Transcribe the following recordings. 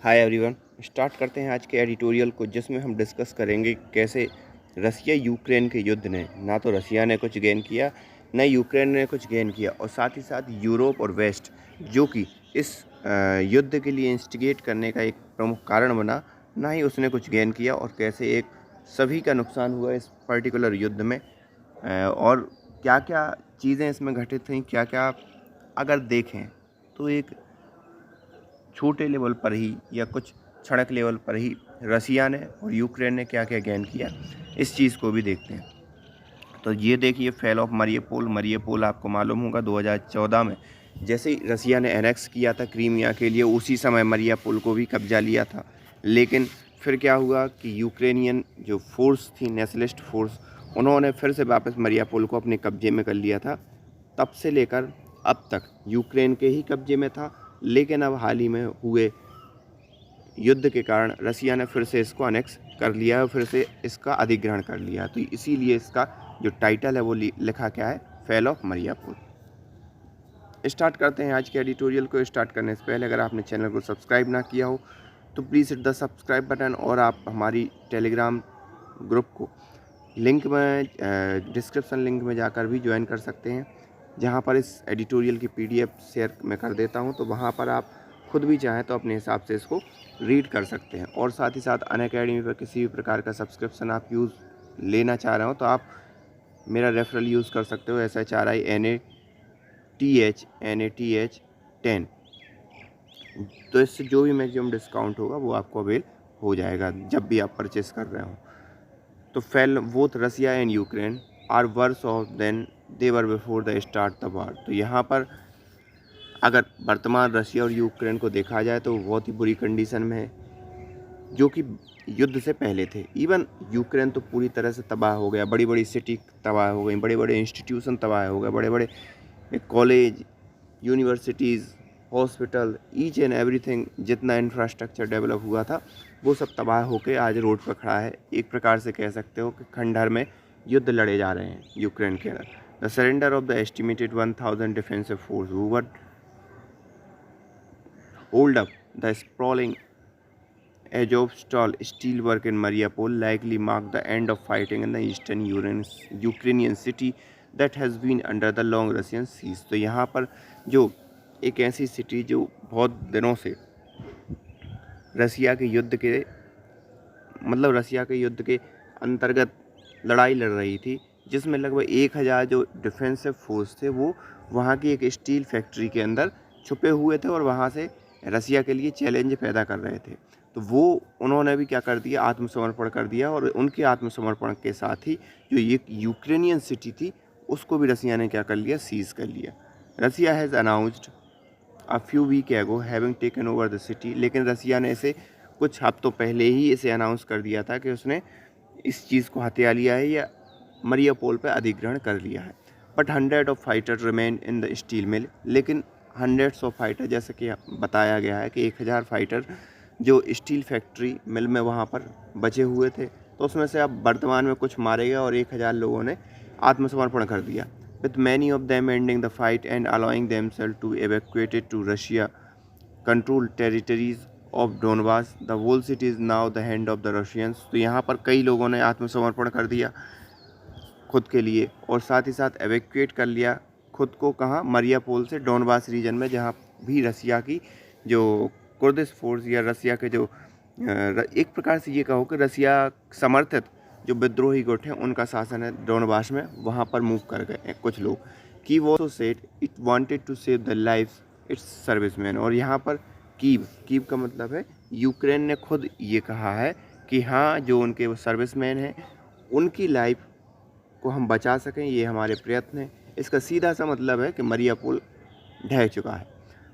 Hi everyone. Start करते हैं आज के एडिटोरियल को, जिसमें हम डिस्कस करेंगे कैसे रसिया यूक्रेन के युद्ध ने ना तो रसिया ने कुछ गेन किया, न यूक्रेन ने कुछ गेन किया, और साथ ही साथ यूरोप और वेस्ट जो कि इस युद्ध के लिए इंस्टिगेट करने का एक प्रमुख कारण बना, ना ही उसने कुछ गेन किया, और कैसे एक सभी का नुकसान हुआ इस पर्टिकुलर युद्ध में। और क्या क्या चीज़ें इसमें घटित हुई, क्या क्या अगर देखें तो एक छोटे लेवल पर ही या कुछ सड़क लेवल पर ही रसिया ने और यूक्रेन ने क्या क्या गेन किया, इस चीज़ को भी देखते हैं। तो ये देखिए, फेल ऑफ मरियापोल। मरियापोल आपको मालूम होगा 2014 में जैसे ही रसिया ने एनेक्स किया था क्रीमिया के लिए, उसी समय मरियापोल को भी कब्जा लिया था। लेकिन फिर क्या हुआ कि यूक्रेनियन जो फोर्स थी, नेशनलिस्ट फोर्स, उन्होंने फिर से वापस मरियापोल को अपने कब्जे में कर लिया था। तब से लेकर अब तक यूक्रेन के ही कब्जे में था, लेकिन अब हाल ही में हुए युद्ध के कारण रसिया ने फिर से इसको अनेक्स कर लिया है, फिर से इसका अधिग्रहण कर लिया। तो इसीलिए इसका जो टाइटल है वो लिखा क्या है, फेल ऑफ मरियापोल। स्टार्ट करते हैं आज के एडिटोरियल को। स्टार्ट करने से पहले अगर आपने चैनल को सब्सक्राइब ना किया हो तो please hit the subscribe button, और आप हमारी टेलीग्राम ग्रुप को लिंक में डिस्क्रिप्शन लिंक में जाकर भी ज्वाइन कर सकते हैं, जहां पर इस एडिटोरियल की पीडीएफ शेयर मैं कर देता हूं। तो वहां पर आप खुद भी चाहें तो अपने हिसाब से इसको रीड कर सकते हैं। और साथ ही साथ अनअकैडमी पर किसी भी प्रकार का सब्सक्रिप्शन आप यूज़ लेना चाह रहे हो तो आप मेरा रेफरल यूज़ कर सकते हो, SHRINATH10। तो इससे जो भी मैक्सिमम डिस्काउंट होगा वो आपको अवेल हो जाएगा जब भी आप परचेस कर रहे हो। तो fail both Russia and Ukraine are worse off then they were before the start the war. तो यहाँ पर अगर वर्तमान रसिया और यूक्रेन को देखा जाए तो वो बहुत ही बुरी कंडीशन में है जो कि युद्ध से पहले थे। इवन यूक्रेन तो पूरी तरह से तबाह हो गया, बड़ी बड़ी सिटी तबाह हो गई, बड़े बड़े इंस्टीट्यूशन तबाह हो गए, बड़े बड़े college, universities, hospital, each and everything, जितना इंफ्रास्ट्रक्चर डेवलप हुआ था वो सब तबाह होकर आज रोड पर खड़ा है। एक प्रकार से कह सकते हो कि खंडहर में युद्ध लड़े जा रहे हैं यूक्रेन के अंदर। The surrender of the estimated 1000 defensive force who were hold up the sprawling Azovstal steelwork in Mariupol likely marked the end of fighting in the eastern Ukrainian city that has been under the long Russian siege। तो यहाँ पर जो एक ऐसी city जो बहुत दिनों से रसिया के युद्ध के रसिया के युद्ध के अंतर्गत लड़ाई लड़ रही थी, जिसमें लगभग 1000 जो डिफेंसिव फोर्स थे वो वहाँ की एक स्टील फैक्ट्री के अंदर छुपे हुए थे और वहाँ से रसिया के लिए चैलेंज पैदा कर रहे थे। तो वो उन्होंने भी क्या कर दिया, आत्मसमर्पण कर दिया, और उनके आत्मसमर्पण के साथ ही जो ये यूक्रेनियन सिटी थी उसको भी रसिया ने क्या कर लिया, सीज कर लिया। Russia has announced a few week ago having taken over the city. लेकिन रसिया ने इसे कुछ हफ्तों पहले ही इसे अनाउंस कर दिया था कि उसने इस चीज़ को हथिया लिया है या मरियापोल पर अधिग्रहण कर लिया है। But 100 of fighter remain in the steel mill. लेकिन हंड्रेड्स ऑफ फाइटर, जैसे कि बताया गया है कि 1000 फाइटर जो स्टील फैक्ट्री मिल में वहाँ पर बचे हुए थे, तो उसमें से अब वर्तमान में कुछ मारे गए और 1000 लोगों ने आत्मसमर्पण कर दिया। With many of them ending the fight and allowing themselves to evacuated to Russia control territories of Donbas. The whole city is now the hand of the Russians. तो यहाँ पर कई लोगों ने आत्मसमर्पण कर दिया खुद के लिए, और साथ ही साथ एवैक्यूएट कर लिया खुद को, कहाँ, मरियापोल से डोनबास रीजन में, जहाँ भी रसिया की जो कुर्दिश फोर्स या रसिया के जो एक प्रकार से ये कहो कि रसिया समर्थित जो विद्रोही गुट हैं उनका शासन है डोनबास में, वहाँ पर मूव कर गए हैं कुछ लोग। की वो said it wanted to save the life its serviceman. और यहाँ पर कीव का मतलब है यूक्रेन ने खुद ये कहा है कि हाँ, जो उनके वो सर्विसमैन हैं उनकी लाइफ को हम बचा सकें, ये हमारे प्रयत्न है। इसका सीधा सा मतलब है कि मरियापोल ढह चुका है।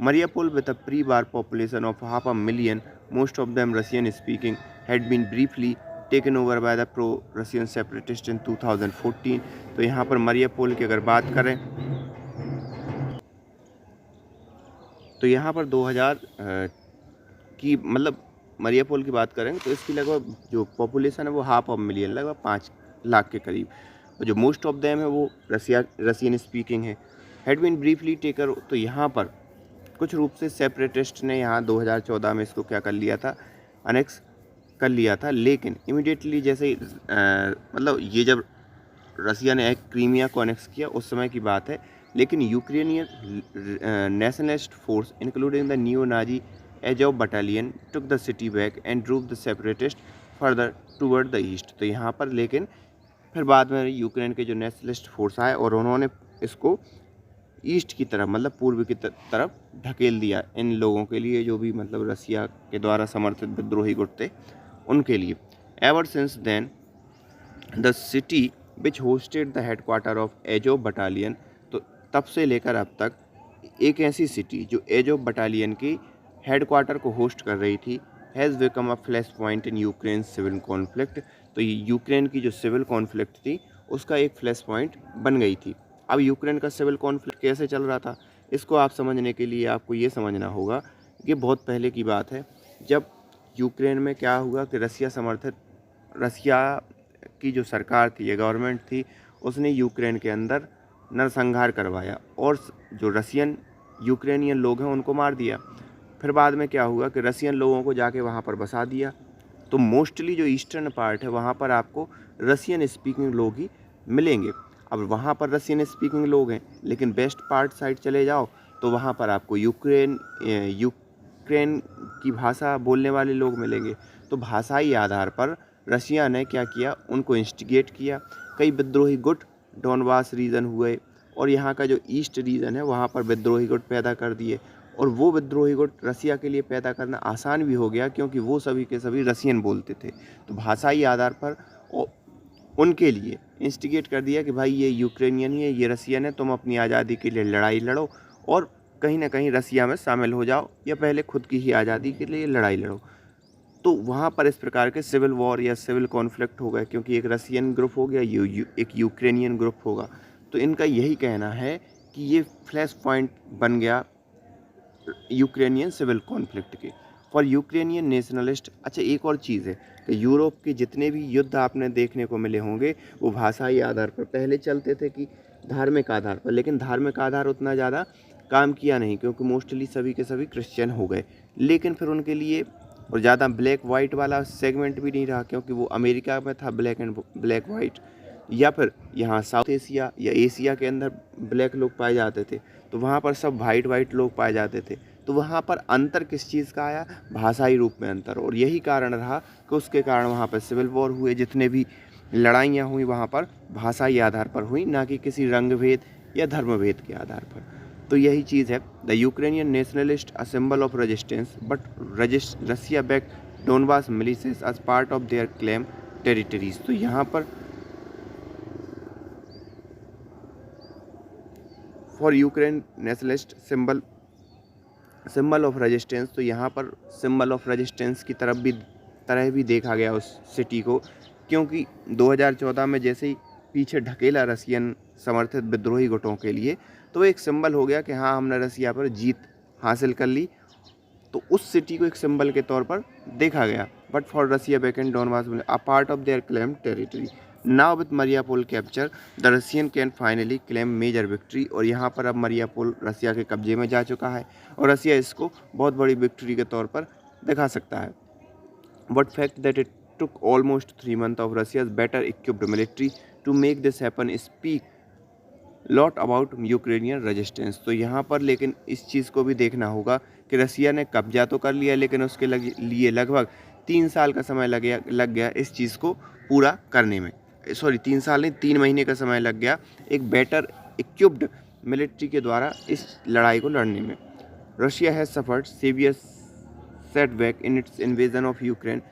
Mariupol with a pre war population of 500,000, most of them Russian speaking, had been briefly taken over by the pro Russian separatist in 2014। तो यहाँ पर मरियापोल की अगर बात करें तो यहाँ पर 2000 की मरियापोल की बात करें तो इसकी लगभग जो पॉपुलेशन है वो 500,000, लगभग 5 लाख के करीब, और जो मोस्ट ऑफ देम है वो रशियन स्पीकिंग है। Had been briefly taken. तो यहाँ पर कुछ रूप से सेपरेटिस्ट ने यहाँ 2014 में इसको क्या कर लिया था, अनेक्स कर लिया था। लेकिन इमिडिएटली जैसे मतलब ये जब रसिया ने एक क्रीमिया को अनेक्स किया उस समय की बात है, लेकिन Ukrainian nationalist force including the neo Nazi Azov battalion took the city back and drove the separatist further toward the east. तो यहाँ पर लेकिन फिर बाद में यूक्रेन के जो नेशनलिस्ट फोर्स आए और उन्होंने इसको ईस्ट की तरफ मतलब पूर्व की तरफ ढकेल दिया, इन लोगों के लिए जो भी मतलब रसिया के द्वारा समर्थित विद्रोही गुट थे उनके लिए। Ever since then the city which hosted the headquarter of Azov battalion, तो तब से लेकर अब तक एक ऐसी सिटी जो एजोव बटालियन की हेडक्वार्टर को होस्ट कर रही थी has become a flash point in Ukraine civil conflict. तो ये यूक्रेन की जो सिविल कॉन्फ्लिक्ट थी उसका एक फ्लैश पॉइंट बन गई थी। अब यूक्रेन का सिविल कॉन्फ्लिक्ट कैसे चल रहा था, इसको आप समझने के लिए आपको ये समझना होगा कि बहुत पहले की बात है, जब यूक्रेन में क्या हुआ कि रसिया की जो सरकार थी या गवर्नमेंट थी उसने यूक्रेन के अंदर नरसंहार करवाया और जो रसियन यूक्रेनियन लोग हैं उनको मार दिया। फिर बाद में क्या हुआ कि रसियन लोगों को जाके वहाँ पर बसा दिया। तो मोस्टली जो ईस्टर्न पार्ट है वहाँ पर आपको रसियन स्पीकिंग लोग ही मिलेंगे। अब वहाँ पर रसियन स्पीकिंग लोग हैं, लेकिन वेस्ट पार्ट साइड चले जाओ तो वहाँ पर आपको यूक्रेन की भाषा बोलने वाले लोग मिलेंगे। तो भाषाई आधार पर रसिया ने क्या किया, उनको इंस्टिगेट किया। कई विद्रोही गुट डोनबास रीजन हुए और यहाँ का जो ईस्ट रीजन है वहाँ पर विद्रोही गुट पैदा कर दिए। और वो विद्रोही गुट रसिया के लिए पैदा करना आसान भी हो गया क्योंकि वो सभी के सभी रसियन बोलते थे। तो भाषाई आधार पर उनके लिए इंस्टिगेट कर दिया कि भाई ये यूक्रेनियन ही है, ये रसियन है, तुम अपनी आज़ादी के लिए लड़ाई लड़ो और कहीं ना कहीं रसिया में शामिल हो जाओ या पहले खुद की ही आज़ादी के लिए लड़ाई लड़ो। तो वहाँ पर इस प्रकार के सिविल वॉर या सिविल कॉन्फ्लिक्ट हो गए क्योंकि एक रसियन ग्रुप हो गया, एक यूक्रेनियन ग्रुप होगा। तो इनका यही कहना है कि ये फ्लैश पॉइंट बन गया यूक्रेनियन सिविल कॉन्फ्लिक्ट के फॉर यूक्रेनियन नेशनलिस्ट। अच्छा, एक और चीज़ है कि यूरोप के जितने भी युद्ध आपने देखने को मिले होंगे वो भाषाई आधार पर पहले चलते थे कि धार्मिक आधार पर, लेकिन धार्मिक आधार उतना ज़्यादा काम किया नहीं क्योंकि मोस्टली सभी के सभी क्रिश्चियन हो गए। लेकिन फिर उनके लिए और ज़्यादा ब्लैक वाइट वाला सेगमेंट भी नहीं रहा क्योंकि वो अमेरिका में था ब्लैक वाइट, या फिर यहाँ साउथ एशिया या एशिया के अंदर ब्लैक लोग पाए जाते थे, तो वहाँ पर सब वाइट लोग पाए जाते थे। तो वहाँ पर अंतर किस चीज़ का आया, भाषाई रूप में अंतर। और यही कारण रहा कि उसके कारण वहाँ पर सिविल वॉर हुए, जितने भी लड़ाइयाँ हुई वहाँ पर भाषाई आधार पर हुई, ना कि किसी रंग भेद या धर्म भेद के आधार पर। तो यही चीज़ है। The Ukrainian nationalist a symbol of resistance but Russia back Donbas militias as part of their claim territories. तो यहाँ पर for Ukraine nationalist symbol of resistance, तो यहाँ पर सिंबल ऑफ रेजिस्टेंस की तरह भी देखा गया उस सिटी को, क्योंकि 2014 में जैसे ही पीछे ढकेला रसियन समर्थित विद्रोही गुटों के लिए, तो एक सिंबल हो गया कि हाँ हमने रसिया पर जीत हासिल कर ली। तो उस सिटी को एक सिंबल के तौर पर देखा गया। But for Russia back and Donbas a part of their claim territory. Now with Mariupol capture the Russian can finally claim major victory. और यहाँ पर अब मरियापोल रसिया के कब्जे में जा चुका है और रसिया इसको बहुत बड़ी विक्ट्री के तौर पर दिखा सकता है। What fact that it took almost 3 months of Russia's better equipped military to make this happen speak lot about Ukrainian resistance. तो यहाँ पर लेकिन इस चीज़ को भी देखना होगा कि रसिया ने कब्जा तो कर लिया लेकिन उसके लिए लगभग 3 साल का समय लग गया इस चीज़ को पूरा करने में। 3 साल नहीं, 3 महीने का समय लग गया एक बेटर इक्विप्ड मिलिट्री के द्वारा इस लड़ाई को लड़ने में। Russia has suffered severe setback in its invasion of Ukraine.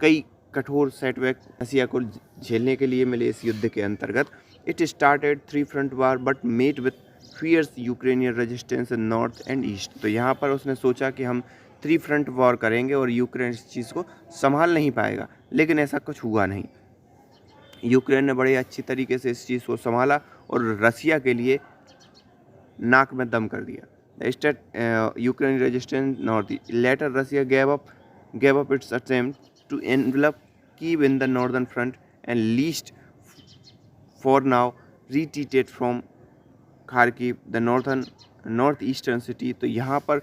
कई कठोर सेटबैक रसिया को झेलने के लिए मिले इस युद्ध के अंतर्गत। It started 3 front war but met with fierce Ukrainian resistance in north and east. तो यहाँ पर उसने सोचा कि हम 3 फ्रंट वॉर करेंगे और यूक्रेन इस चीज़ को संभाल नहीं पाएगा, लेकिन ऐसा कुछ हुआ नहीं। यूक्रेन ने बड़े अच्छी तरीके से इस चीज़ को संभाला और रसिया के लिए नाक में दम कर दिया। Ukraine resistance north. Later, Russia gave up its attempt to envelop Kyiv in the northern front and least for now retreated from Kharkiv, the northern north eastern city. तो यहाँ पर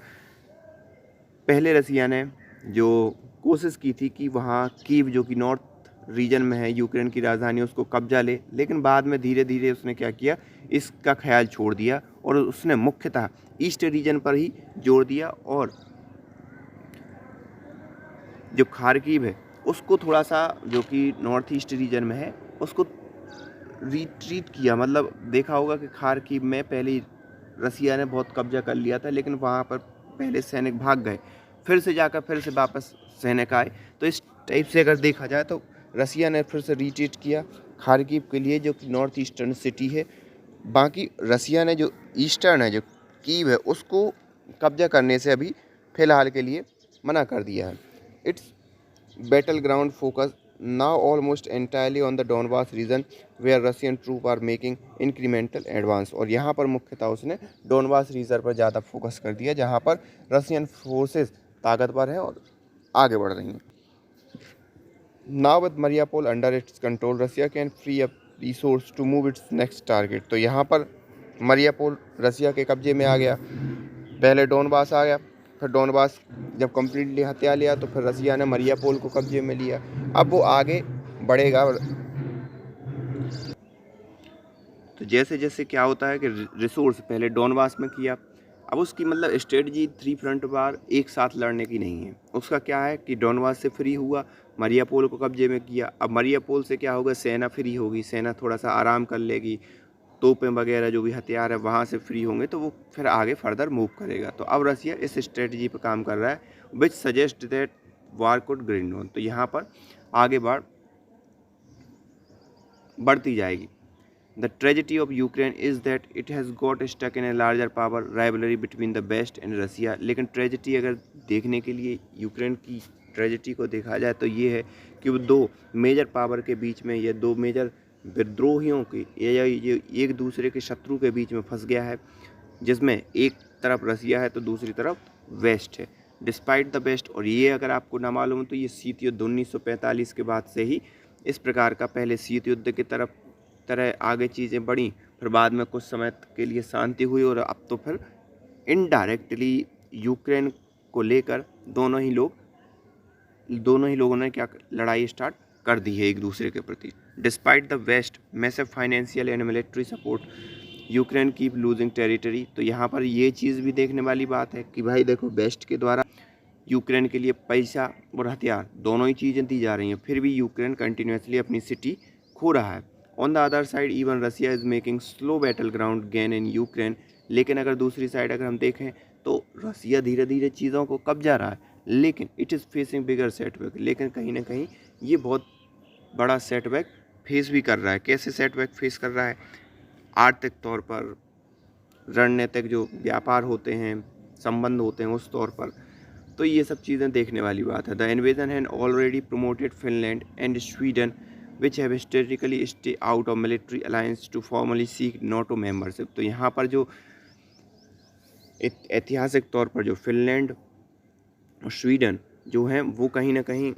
पहले रसिया ने जो कोशिश की थी कि वहाँ कीव जो कि नॉर्थ रीजन में है, यूक्रेन की राजधानी, उसको कब्जा ले, लेकिन बाद में धीरे धीरे उसने क्या किया, इसका ख्याल छोड़ दिया और उसने मुख्यतः ईस्ट रीजन पर ही जोर दिया और जो खार्किव है उसको थोड़ा सा, जो कि नॉर्थ ईस्ट रीजन में है, उसको रिट्रीट किया। मतलब देखा होगा कि खार्किव में पहले रसिया ने बहुत कब्जा कर लिया था, लेकिन वहाँ पर पहले सैनिक भाग गए, फिर से जाकर फिर से वापस सैनिक आए। तो इस टाइप से अगर देखा जाए तो रसिया ने फिर से रिट्रीट किया खार्किव के लिए, जो कि नॉर्थ ईस्टर्न सिटी है। बाकी रसिया ने जो ईस्टर्न है, जो कीव है, उसको कब्जा करने से अभी फ़िलहाल के लिए मना कर दिया है। It's battle ground focus now almost entirely on the Donbas region where Russian troops are making incremental advance। और यहाँ पर मुख्यतः उसने डोनबास रीजन पर ज़्यादा फोकस कर दिया, जहाँ पर रशियन फोर्सेस ताकतवर हैं और आगे बढ़ रही हैं। Now with Mariupol under its control, Russia can free up resource to move its next target। तो यहाँ पर मरियापोल रसिया के कब्जे में आ गया, पहले डोनबास आ गया, फिर डोनबास जब कम्प्लीटली हत्या लिया तो फिर रसिया ने मरियापोल को कब्जे में लिया। अब वो आगे बढ़ेगा। तो जैसे जैसे क्या होता है कि रिसोर्स पहले डोनबास में किया, अब उसकी मतलब स्ट्रेटजी 3 फ्रंट वार एक साथ लड़ने की नहीं है। उसका क्या है कि डोनबास से फ्री हुआ, मरियापोल को कब्जे में किया। अब मरियापोल से क्या होगा, सेना फ्री होगी, सेना थोड़ा सा आराम कर लेगी, तोपें वगैरह जो भी हथियार है वहाँ से फ्री होंगे, तो वो फिर आगे फर्दर मूव करेगा। तो अब रसिया इस स्ट्रेटजी पर काम कर रहा है, which suggest that war could grind on. तो यहाँ पर आगे बढ़ती जाएगी। The tragedy of Ukraine is that it has got stuck in a larger power rivalry between the west and Russia. लेकिन ट्रेजेडी अगर देखने के लिए यूक्रेन की ट्रेजेडी को देखा जाए तो ये है कि वो दो मेजर पावर के बीच में, या दो मेजर विद्रोहियों के, या ये एक दूसरे के शत्रु के बीच में फंस गया है, जिसमें एक तरफ रसिया है तो दूसरी तरफ वेस्ट है। डिस्पाइट द वेस्ट, और ये अगर आपको ना मालूम हो तो ये शीत युद्ध 1945 के बाद से ही इस प्रकार का, पहले शीत युद्ध की तरह आगे चीज़ें बढ़ी, फिर बाद में कुछ समय के लिए शांति हुई, और अब तो फिर इनडायरेक्टली यूक्रेन को लेकर दोनों ही लोगों ने क्या लड़ाई स्टार्ट कर दी है एक दूसरे के प्रति। Despite the west massive financial and military support, Ukraine keep losing territory. तो यहाँ पर ये चीज़ भी देखने वाली बात है कि भाई देखो, वेस्ट के द्वारा यूक्रेन के लिए पैसा और हथियार दोनों ही चीज़ें दी जा रही हैं, फिर भी यूक्रेन कंटिन्यूसली अपनी सिटी खो रहा है। On the other side even Russia is making slow battle ground gain in Ukraine. लेकिन अगर दूसरी साइड अगर हम देखें तो रसिया धीरे धीरे चीज़ों को कब्जा रहा है, लेकिन it is facing bigger setback. लेकिन कहीं ना कहीं ये बहुत बड़ा सेटबैक फेस भी कर रहा है। कैसे सेटबैक फेस कर रहा है? आर्थिक तौर पर, रणनीतिक जो व्यापार होते हैं, संबंध होते हैं, उस तौर पर। तो ये सब चीज़ें देखने वाली बात है। The invasion had already promoted Finland and Sweden which have historically stay out of military alliance to formally seek NATO membership. तो यहाँ पर जो ऐतिहासिक तौर पर जो फिनलैंड और स्वीडन जो हैं, वो कहीं ना कहीं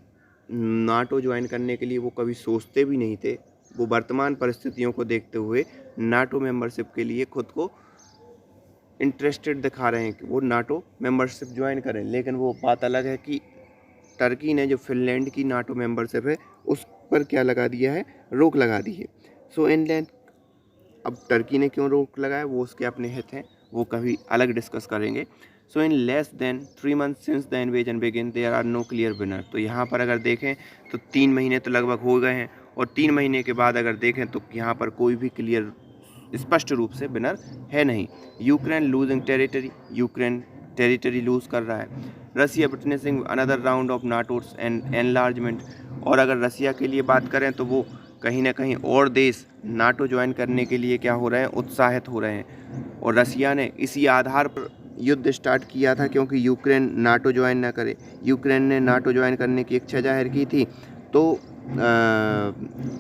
नाटो ज्वाइन करने के लिए वो कभी सोचते भी नहीं थे। वो वर्तमान परिस्थितियों को देखते हुए नाटो मेंबरशिप के लिए खुद को इंटरेस्टेड दिखा रहे हैं कि वो नाटो मेंबरशिप ज्वाइन करें। लेकिन वो बात अलग है कि टर्की ने जो फिनलैंड की नाटो मेंबरशिप है उस पर क्या लगा दिया है, रोक लगा दी है। सो इनलैंड, अब टर्की ने क्यों रोक लगाया वो उसके अपने हित हैं, वो कभी अलग डिस्कस करेंगे। So in less than 3 months since the invasion begin there are no clear winner. तो यहाँ पर अगर देखें तो 3 महीने तो लगभग हो गए हैं, और 3 महीने के बाद अगर देखें तो यहाँ पर कोई भी क्लियर स्पष्ट रूप से विनर है नहीं। Ukraine losing territory, Ukraine territory lose कर रहा है। Russia witnessing another round of NATO's and enlargement, और अगर रसिया के लिए बात करें तो वो कहीं ना कहीं और देश नाटो ज्वाइन करने के लिए क्या हो रहे हैं, उत्साहित हो रहे हैं। और रसिया ने इसी आधार पर युद्ध स्टार्ट किया था, क्योंकि यूक्रेन नाटो ज्वाइन ना करे। यूक्रेन ने नाटो ज्वाइन करने की इच्छा जाहिर की थी, तो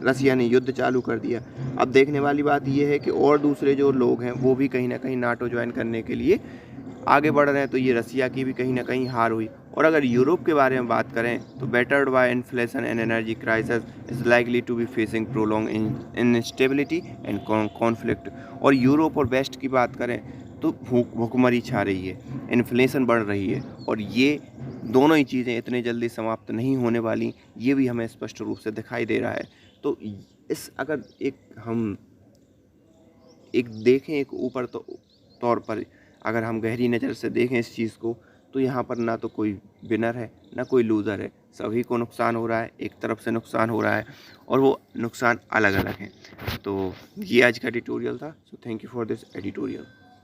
रसिया ने युद्ध चालू कर दिया। अब देखने वाली बात यह है कि और दूसरे जो लोग हैं वो भी कहीं ना कहीं नाटो ज्वाइन करने के लिए आगे बढ़ रहे हैं। तो ये रसिया की भी कहीं ना कहीं हार हुई। और अगर यूरोप के बारे में बात करें तो battered by inflation and energy crisis is likely to be facing prolong instability and conflict. और यूरोप और वेस्ट की बात करें तो भूखमरी छा रही है, इन्फ्लेशन बढ़ रही है, और ये दोनों ही चीज़ें इतने जल्दी समाप्त नहीं होने वाली, ये भी हमें स्पष्ट रूप से दिखाई दे रहा है। तो इस अगर हम एक देखें, एक ऊपर तो तौर पर अगर हम गहरी नज़र से देखें इस चीज़ को, तो यहाँ पर ना तो कोई विनर है, ना कोई लूज़र है, सभी को नुकसान हो रहा है, एक तरफ से नुकसान हो रहा है, और वो नुकसान अलग अलग हैं। तो ये आज का एडिटोरियल था। So thank you for this editorial.